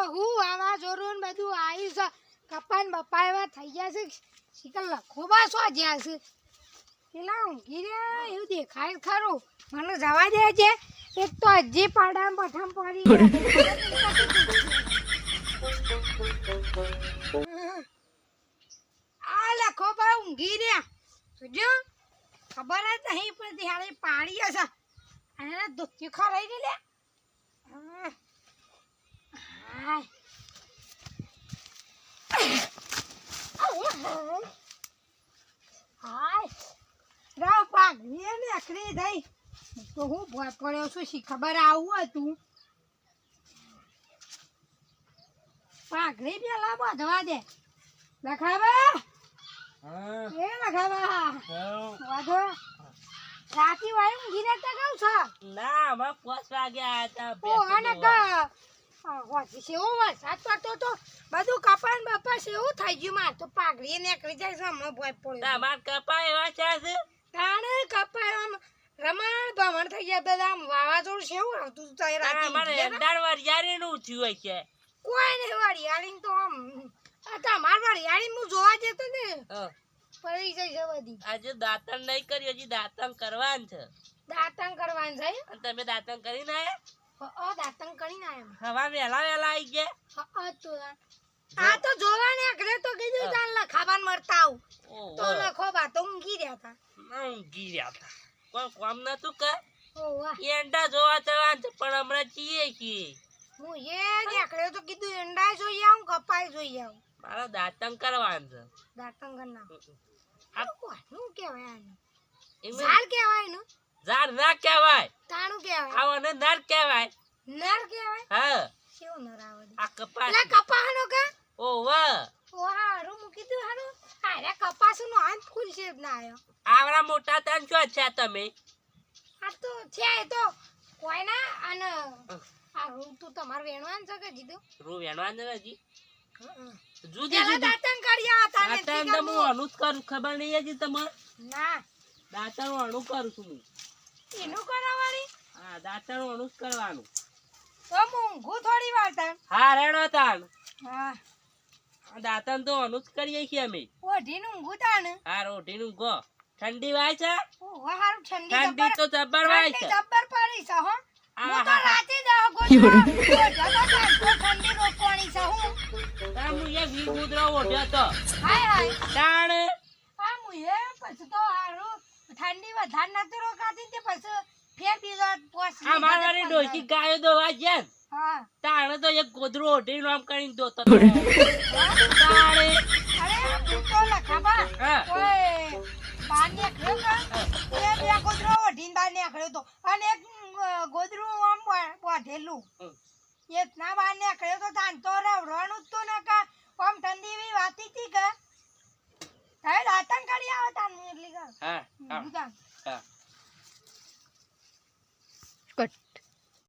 હું આવા જોરું બધું આવ્યું છે કપાન બપા એવા થઈ ગયા છે શીકલ લખોબા સો જ્યાં છે પેલા ઊંઘી રહ્યા એવું દેખાય ખરું મને જવા દે છે એક તો હજી પાડામ પઠામ પડી આ લખોબા ઊંઘી રહ્યા જો ખબર જ નહીં પડતી હાલે પાણી હશે અને દુઃખી ખરાઈ દે લે હાય રાવ પાઘડી ને અકડી થઈ તો હું ભોય પડ્યો છું શી ખબર આવું હતું પાઘડી પેલા બાંધવા દે લખાવા એ લખાવા વાધો રાતી વાય ઊંઘી રહેતા કહું છો ના અમે 5 વાગે આયા હતા ઓ અને વાજી સેવો વરસાદ પડતો તો બધું કપાન બપા સેવું થઈ ગયું માર તો પાઘડી નીકળી જાય છે હમણાં ભોય પડ્યો તમાર કપા એવા છે તાણે કપાય આમ રમણ ભમણ થઈ ગયા બધા આમ વાવાઝોડું સેવું આવતું હતું તઈ રાતે અમારે એડાર વરિયાળી નું થયું હોય છે કોઈ નહીં વરિયાળી તો આમ તમાર વરિયાળી હું જોવા જતો ને પડી જાય છે બધી આજે દાંતણ નહીં કર્યું હજી દાંતણ કરવાનું છે દાંતણ કરવાનું છે અને તમે દાંતણ કરીને આયા દાંતણ કરીને આયા હવા વેલા આવી ગયા તો આ તો જોવા ને અગરે તો કીધું તાન લખાવાન મરતા આવું તો લખો બા તો ઊંઘી રહ્યા હતા ઊંઘી રહ્યા હતા કોઈ કામ નતું કે ઓવા એંડા જોવા જવાનું છે પણ હમણાં છીએ છીએ હું એ નીકળ્યો તો કીધું એંડા જોઈ આવું કપાઈ જોઈ આવું મારા દાંતણ કરવાનું છે દાંતણ કરના આ કોનું કહેવાય આને એમાં ઝાડ કહેવાય ને ઝાડ ના કહેવાય તાણું કહેવાય આને નર કહેવાય નર કહેવાય હા કેવો નર આવે આ કપાસ લે કપાહનો કા ઓ વાહ ઓ હારું મૂકી દઉં હારું અરે કપાસનો આંત ફૂલ છે ના આયો આવડા મોટા તન છો છે તમે આ તો છે તો કોઈ ના અને આ રૂ તો તમાર વેણવાન છે કે જીધું રૂ વેણવાન છે હજી જુદી પેલા જુદી દાંતણ કર્યા હતા ને દાંતણ તો હું અનુજ કરું ખબર નહીં હજી તમારે ના દાંતણ હું અણુ કરું છું હું એનું કરાવવાની હા દાંતણ હું અણુ કરવાનું તો મૂંઘું થોડી વાર તાણ હા રેડો તાણ હા દાંતણ તો અનુજ કરીએ છીએ અમે ઓઢીને ઊંઘું તાણ હા રોટીનું ગો ઠંડી વાય છે ઓ હારું ઠંડી તો જબર વાય છે જબ્બર પડી છે હો હું તો હા રાતે જ ગોઠવા ઠંડી રોકવાની છે હું તાણ હું એક વીર કૂતરો ઓઢ્યો તો હાય હાય તાણ આ મુએ પછી તો હારું ઠંડી વધારે નથી રોકાતી તે પછી ફેર બીજો પોસ આ મારવારી ડોસી ગાયો દોવા ગયા હા તાણે તો એક ગોદરો ઓઢીને આમ કરીને દોતો તાણે અરે તું તો લખાબા હા ઓય બાર નીકળ્યો કા એ બે ગોદરો ઓઢીને બાર નીકળ્યો તો અને એક ગોદરું આમ બોધેલું એ ના બાર નીકળ્યો તો તાન તો રવણું તો ને કા આમ ઠંડી એવી વાતી હતી કે તારે દાંતણ કરી આવો તાન એટલી કા હા દુકાન